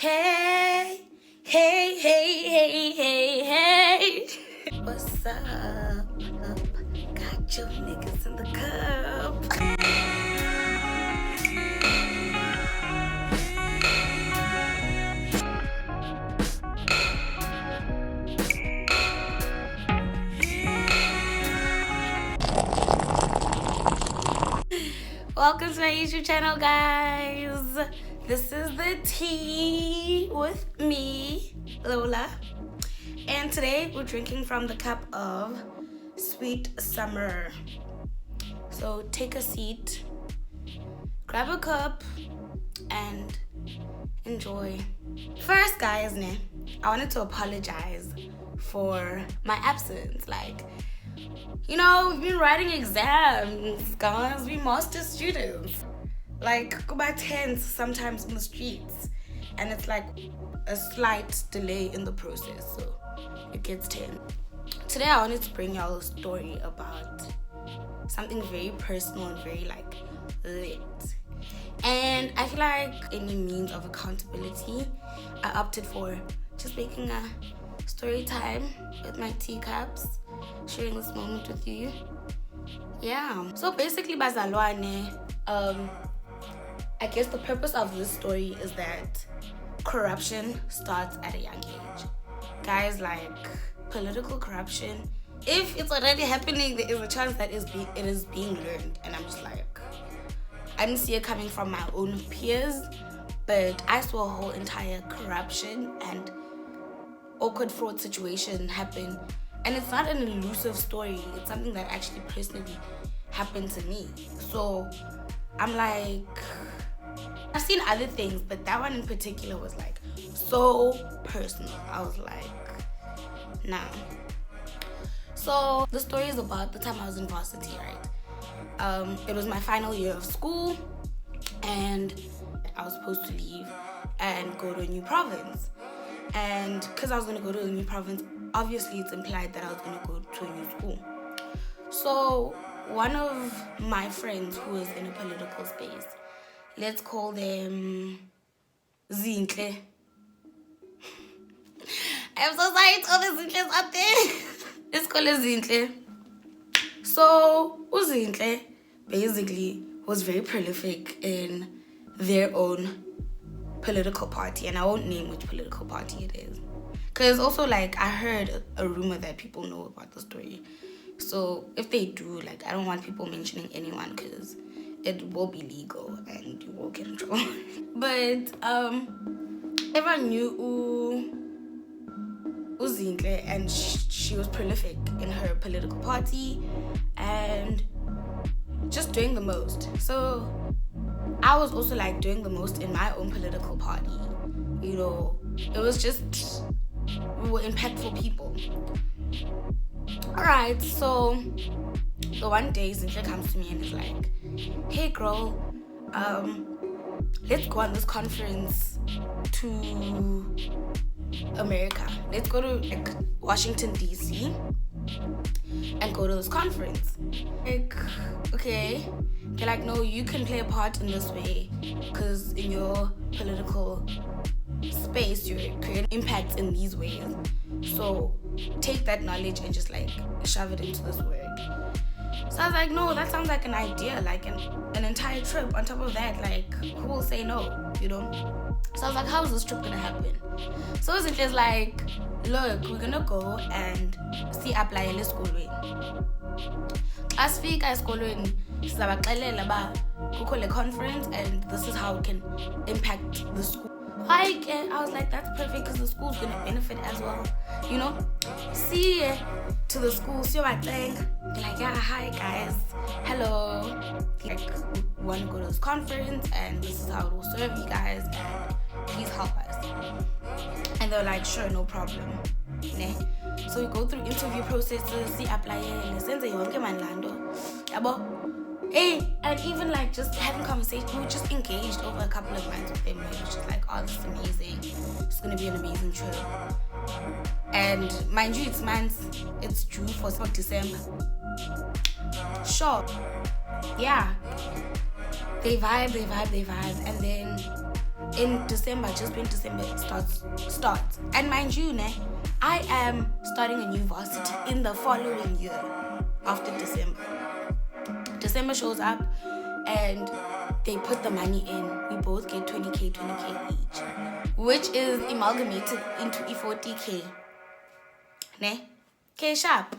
Hey, hey, hey, hey, hey, hey. What's up? Got your niggas in the cup. Welcome to my YouTube channel, guys. This is the tea with me, Lola. And today we're drinking from the cup of sweet summer. So take a seat, grab a cup, and enjoy. First, guys, I wanted to apologize for my absence. We've been writing exams, guys. We master students. Go by tens sometimes in the streets. And it's like a slight delay in the process, so it gets 10. Today I wanted to bring y'all a story about something very personal and very lit. And I feel like any means of accountability, I opted for just making a story time with my teacups, sharing this moment with you. Yeah. So basically, bazalwane, I guess the purpose of this story is that corruption starts at a young age. Guys, political corruption, if it's already happening, there is a chance that it is being learned. And I'm just I didn't see it coming from my own peers, but I saw a whole entire corruption and awkward fraud situation happen. And it's not an elusive story. It's something that actually personally happened to me. So I'm I've seen other things, but that one in particular was so personal. I was nah. So the story is about the time I was in varsity, right? It was my final year of school, and I was supposed to leave and go to a new province. And because I was going to go to a new province, obviously it's implied that I was going to go to a new school. So one of my friends who is in a political space, let's call them Zintle. I'm so sorry to all the Zintles out there. Let's call it Zintle. So Zintle basically was very prolific in their own political party, and I won't name which political party it is, because also I heard a rumor that people know about the story. So if they do, I don't want people mentioning anyone, because it will be legal and you will get in trouble. But everyone knew Uzinhle, and she was prolific in her political party and just doing the most. So I was also doing the most in my own political party. It was just, we were impactful people. Alright, so the one day Zinhle comes to me and is like, hey girl, let's go on this conference to America. Let's go to Washington DC and go to this conference. Okay. They're no, you can play a part in this way, because in your political space you're creating impact in these ways. So take that knowledge and just shove it into this work. So I was no, that sounds like an idea, an entire trip. On top of that, who will say no, So I was how is this trip gonna happen? So it's just look, we're gonna go and see apply esikolweni. As fika esikolweni, sizabaxelela ba kukho le conference and this is how it can impact the school. I was that's perfect, because the school's gonna benefit as well. See to the school, see what thing. They're yeah, hi guys, hello. We want to go to this conference and this is how it will serve you guys, and please help us. And they're sure, no problem. So we go through interview processes, see apply, listen to yonke manlando. Hey, and even just having conversations, we were just engaged over a couple of months with them. It was just oh, this is amazing. It's gonna be an amazing trip. And mind you, it's due for December. Sure. Yeah. They vibe, and then in December, just when December starts. And mind you, I am starting a new varsity in the following year after December. December shows up and they put the money in. We both get 20k each, which is amalgamated into 40k. Ne? K sharp.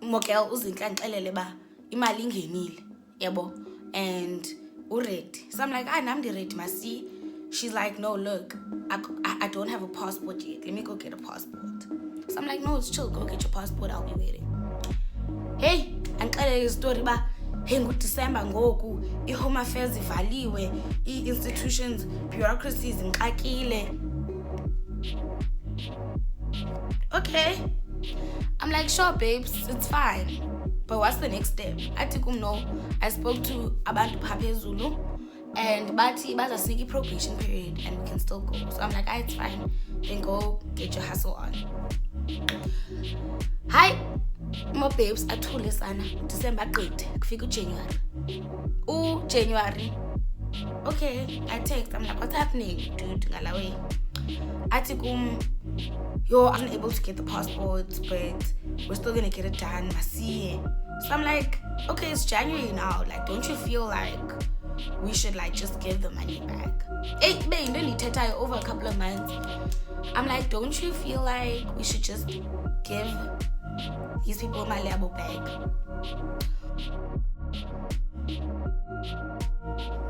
Mokel uzinhla ngixelele ba imali ingenile, yebo, and already. So I'm like, I'm ready, masi. She's like, no, look, I don't have a passport yet. Let me go get a passport. So I'm like, no, it's chill. Go get your passport. I'll be waiting. Hey, ngixelele story ba hey ngoDecember ngoku iHome Affairs ivaliwe, i-institutions, bureaucracies ngixakile. Okay. I'm like, sure, babes, it's fine. But what's the next step? No, I spoke to abantu phezulu and bathi bazasiniki probation period and we can still go. So I'm like, it's fine. Then go get your hustle on. Hi, my babes, athule sana. December qede kufika January. January. Okay, I text. I'm like, what's happening, dude? Ngalawe. You're unable to get the passports, but we're still gonna get it done. Masiye. So I'm like, okay, it's January now. Like, don't you feel like we should like just give the money back? Hey, babe, you need to over a couple of months. I'm like, don't you feel like we should just give these people my label back?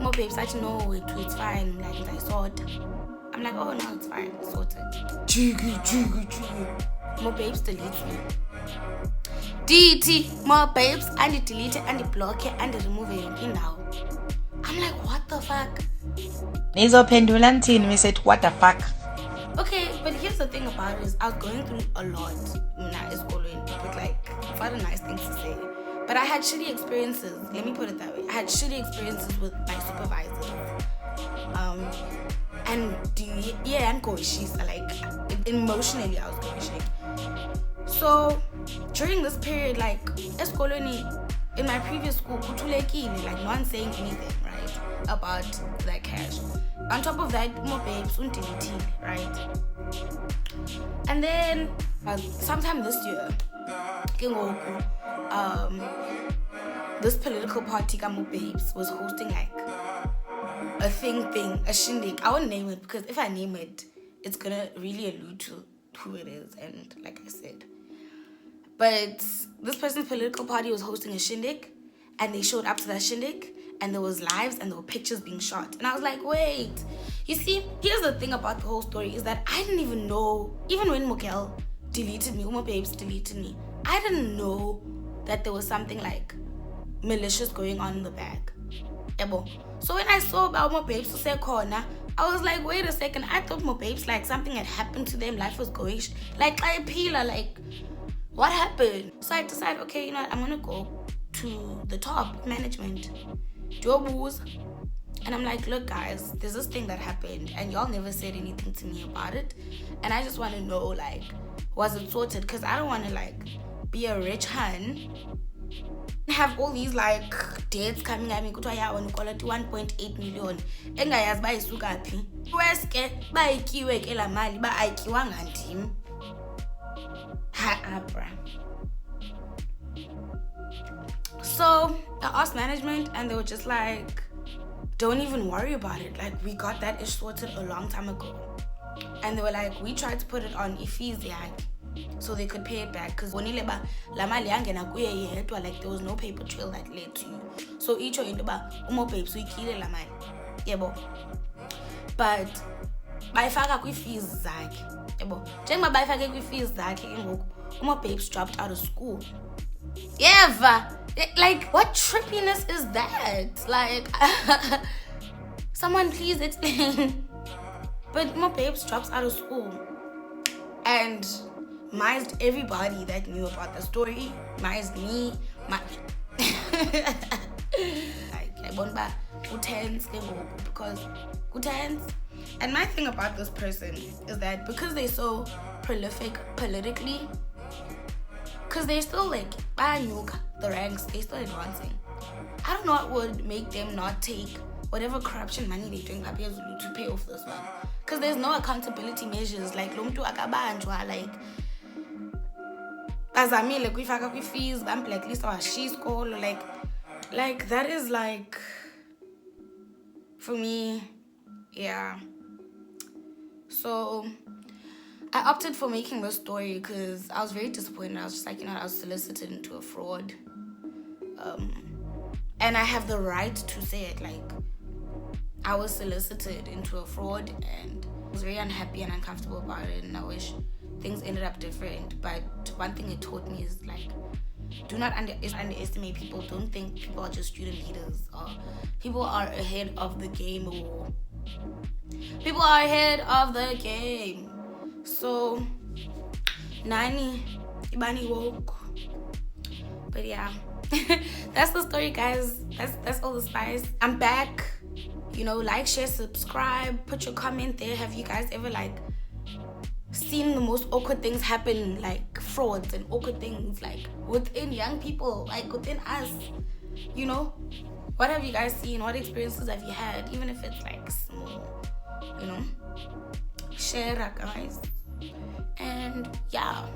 More babes, I know it's fine. Like, I saw it. I'm like, oh no, it's fine, sorted. Jiggy. More babes deletes me. DT, more babes, and delete it, and block it, and remove it now. I'm like, what the fuck? We said, what the fuck? Okay, but here's the thing about it is I was going through a lot. With like, what a nice thing to say. But I had shitty experiences. Let me put it that way. I had shitty experiences with my supervisors. And she's like, emotionally I was going shit. So during this period, like, in my previous school, like, no one saying anything, right, about that cash. On top of that, more babes, right? And then sometime this year, this political party, babes, was hosting like a a shindig. I won't name it because if I name it, it's gonna really allude to who it is, and like I said. But this person's political party was hosting a shindig, and they showed up to that shindig, and there was lives and there were pictures being shot. And I was like, wait, you see, here's the thing about the whole story is that I didn't even know, even when Mokel deleted me, Uma Babes deleted me, I didn't know that there was something like malicious going on in the bag. So when I saw about Uma Babes to say corner, I was like, wait a second, I thought Uma Babes, like, something had happened to them, life was going, like what happened? So I decided, okay, you know what, I'm gonna go to the top management, do a booze, and I'm like, look guys, there's this thing that happened and y'all never said anything to me about it, and I just want to know, like, was it sorted? Because I don't want to like be a rich hun, have all these like debts coming at me, kuthiwa ya wena ukolota 1.8 million engayazi bayisuka phi, weske bayikiwe ke la mali ba ayikiwanga ndim. Bra. So I asked management and they were just like, don't even worry about it, like, we got that ish sorted a long time ago. And they were like, we tried to put it on ifees so they could pay it back, because like, there was no paper trail that led to you. So each into umo babes uyikile la mali, yebo, but bayifaka kwi-fees zakhe, yebo, njengoba bayifake kwi-fees zakhe ke ngoku umo babes dropped out of school. Yeah, like, what trippiness is that? Like, someone please explain. But my babes drops out of school and mized everybody that knew about the story, mized me, like, I want back tense because tense. And my thing about this person is that because they're so prolific politically, because they're still like the ranks, they're still advancing. I don't know what would make them not take whatever corruption money they're doing to pay off this one. Because there's no accountability measures. Like, lo mntu akabanjwa, like, azamile kuyifaka kwi-fees, bamblacklist isikolo, like that is like, for me, yeah. So I opted for making this story because I was very disappointed. I was just like, I was solicited into a fraud. And I have the right to say it. Like, I was solicited into a fraud and I was very unhappy and uncomfortable about it, and I wish things ended up different. But one thing it taught me is, like, do not underestimate people. Don't think people are just student leaders, or people are ahead of the game, or people are ahead of the game. So nani ibani woke. But yeah, that's the story, guys. That's all the spice. I'm back. Like, share, subscribe, put your comment there. Have you guys ever, like, seen the most awkward things happen, like frauds and awkward things, like, within young people, like within us? What have you guys seen? What experiences have you had? Even if it's like small, share, guys. And yeah.